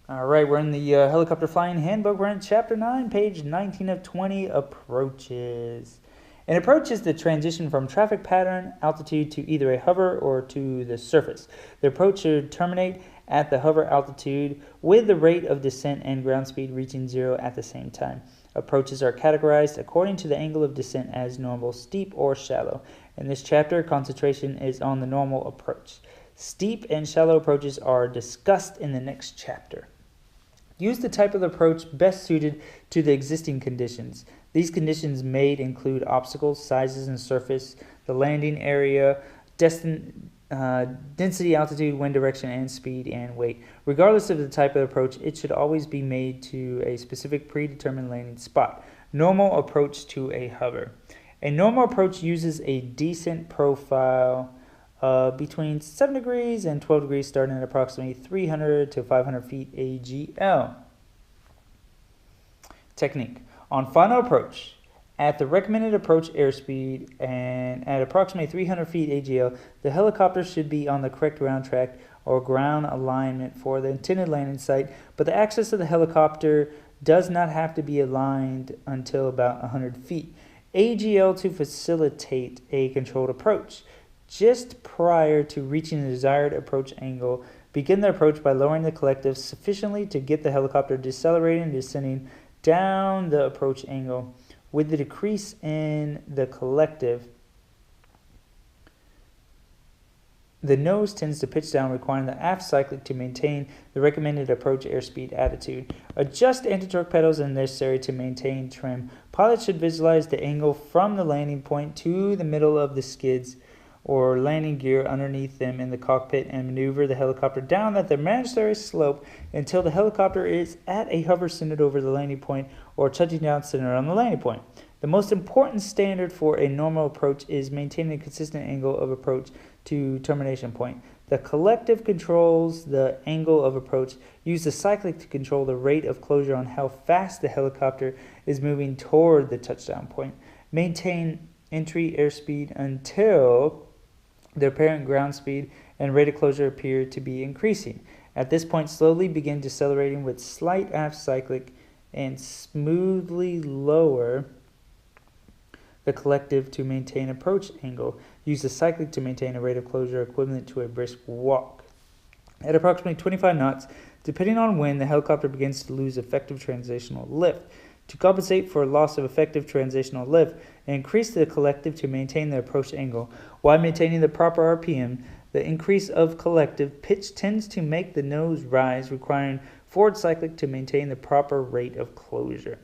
All right, we're in the helicopter flying handbook. We're in chapter 9, page 19 of 20, approaches. An approach is the transition from traffic pattern altitude to either a hover or to the surface. The approach should terminate at the hover altitude with the rate of descent and ground speed reaching zero at the same time. Approaches are categorized according to the angle of descent as normal, steep, or shallow. In this chapter, concentration is on the normal approach. Steep and shallow approaches are discussed in the next chapter. Use the type of approach best suited to the existing conditions. These conditions may include obstacles, sizes and surface, the landing area, density, altitude, wind direction, and speed and weight. Regardless of the type of approach, it should always be made to a specific predetermined landing spot. Normal approach to a hover. A normal approach uses a descent profile between 7 degrees and 12 degrees, starting at approximately 300 to 500 feet AGL. Technique. On final approach, at the recommended approach airspeed and at approximately 300 feet AGL, the helicopter should be on the correct ground track or ground alignment for the intended landing site, but the axis of the helicopter does not have to be aligned until about 100 feet AGL to facilitate a controlled approach. Just prior to reaching the desired approach angle, begin the approach by lowering the collective sufficiently to get the helicopter decelerating and descending down the approach angle. With the decrease in the collective, the nose tends to pitch down, requiring the aft cyclic to maintain the recommended approach airspeed attitude. Adjust anti-torque pedals as necessary to maintain trim. Pilots should visualize the angle from the landing point to the middle of the skids or landing gear underneath them in the cockpit and maneuver the helicopter down at the imaginary slope until the helicopter is at a hover centered over the landing point or touching down centered on the landing point. The most important standard for a normal approach is maintaining a consistent angle of approach to termination point. The collective controls the angle of approach. Use the cyclic to control the rate of closure on how fast the helicopter is moving toward the touchdown point. Maintain entry airspeed until the apparent ground speed and rate of closure appear to be increasing. At this point, slowly begin decelerating with slight aft cyclic and smoothly lower the collective to maintain approach angle. Use the cyclic to maintain a rate of closure equivalent to a brisk walk. At approximately 25 knots, depending on when, the helicopter begins to lose effective transitional lift. To compensate for loss of effective transitional lift, increase the collective to maintain the approach angle. While maintaining the proper RPM, the increase of collective pitch tends to make the nose rise, requiring forward cyclic to maintain the proper rate of closure.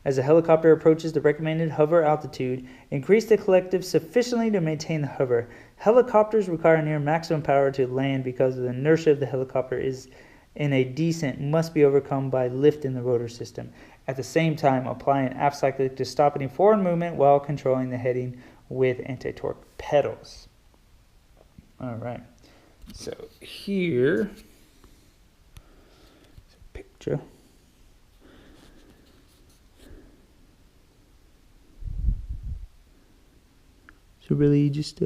As the helicopter approaches the recommended hover altitude, increase the collective sufficiently to maintain the hover. Helicopters require near maximum power to land because the inertia of the helicopter is in a descent must be overcome by lift in the rotor system. At the same time, apply an aft cyclic to stop any forward movement while controlling the heading with anti-torque pedals. All right, so here is a picture. So really just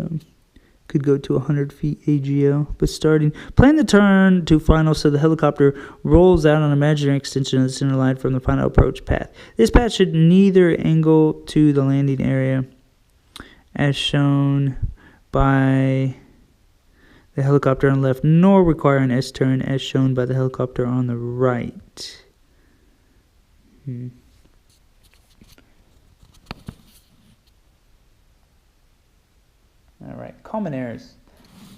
could go to 100 feet AGL, but plan the turn to final so the helicopter rolls out on an imaginary extension of the center line from the final approach path. This path should neither angle to the landing area as shown by the helicopter on the left, nor require an S-turn as shown by the helicopter on the right. All right, common errors.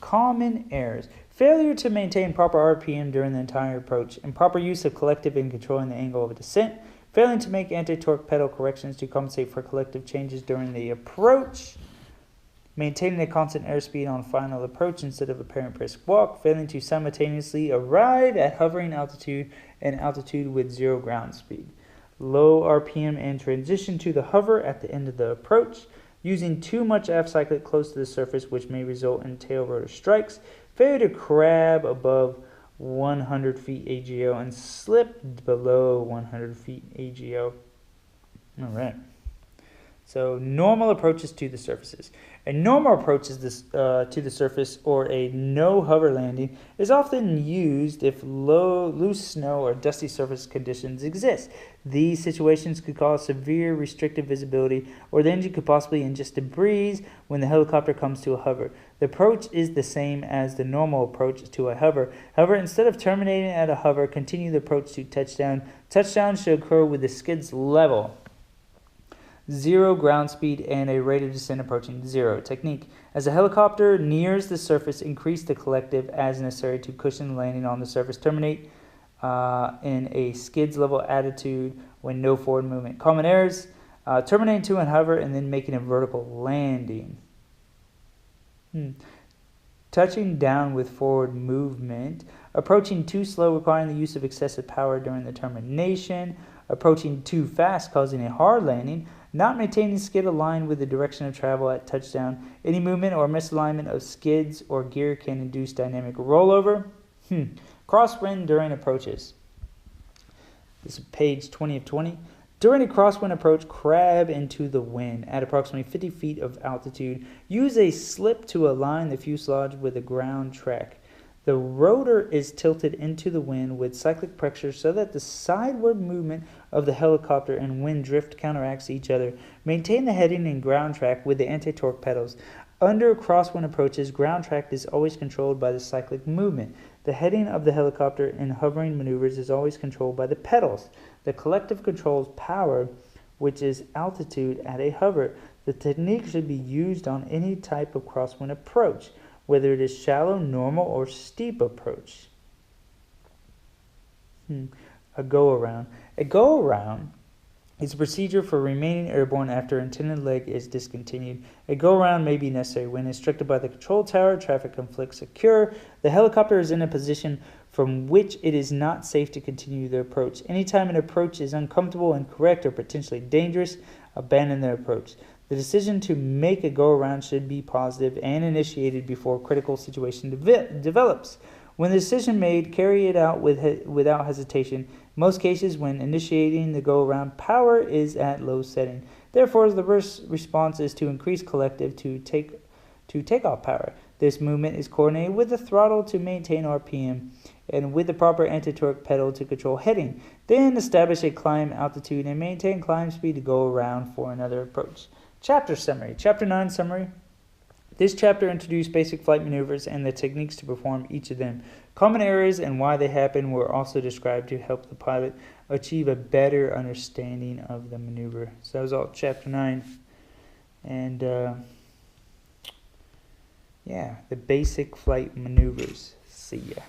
Common errors. Failure to maintain proper RPM during the entire approach. Improper use of collective in controlling the angle of descent. Failing to make anti-torque pedal corrections to compensate for collective changes during the approach. Maintaining a constant airspeed on final approach instead of apparent brisk walk. Failing to simultaneously arrive at hovering altitude and altitude with zero ground speed. Low RPM and transition to the hover at the end of the approach. Using too much aft cyclic close to the surface, which may result in tail rotor strikes. Failure to crab above 100 feet AGL and slip below 100 feet AGL. All right. So normal approaches to the surfaces. A normal approach to the surface or a no-hover landing is often used if loose snow or dusty surface conditions exist. These situations could cause severe restricted visibility, or the engine could possibly ingest debris when the helicopter comes to a hover. The approach is the same as the normal approach to a hover. However, instead of terminating at a hover, continue the approach to touchdown. Touchdown should occur with the skids level. 0 ground speed and a rate of descent approaching 0. Technique. As a helicopter nears the surface, increase the collective as necessary to cushion landing on the surface. Terminate in a skids level attitude when no forward movement. Common errors. Terminating to and hover and then making a vertical landing. Touching down with forward movement. Approaching too slow, requiring the use of excessive power during the termination. Approaching too fast, causing a hard landing. Not maintaining skid aligned with the direction of travel at touchdown. Any movement or misalignment of skids or gear can induce dynamic rollover. Crosswind during approaches. This is page 20 of 20. During a crosswind approach, crab into the wind at approximately 50 feet of altitude. Use a slip to align the fuselage with the ground track. The rotor is tilted into the wind with cyclic pressure so that the sideward movement of the helicopter and wind drift counteracts each other. Maintain the heading and ground track with the anti-torque pedals. Under crosswind approaches, ground track is always controlled by the cyclic movement. The heading of the helicopter in hovering maneuvers is always controlled by the pedals. The collective controls power, which is altitude at a hover. The technique should be used on any type of crosswind approach, whether it is shallow, normal, or steep approach. A go-around. A go-around is a procedure for remaining airborne after intended leg is discontinued. A go-around may be necessary when instructed by the control tower, traffic conflicts occur, the helicopter is in a position from which it is not safe to continue the approach. Anytime an approach is uncomfortable, incorrect, or potentially dangerous, abandon the approach. The decision to make a go-around should be positive and initiated before a critical situation develops. When the decision made, carry it out without hesitation. In most cases, when initiating the go-around, power is at low setting. Therefore, the first response is to increase collective to take off power. This movement is coordinated with the throttle to maintain RPM and with the proper anti-torque pedal to control heading. Then establish a climb altitude and maintain climb speed to go around for another approach. Chapter summary. Chapter 9 summary. This chapter introduced basic flight maneuvers and the techniques to perform each of them. Common errors and why they happen were also described to help the pilot achieve a better understanding of the maneuver. So that was all chapter 9. And yeah, the basic flight maneuvers. See ya.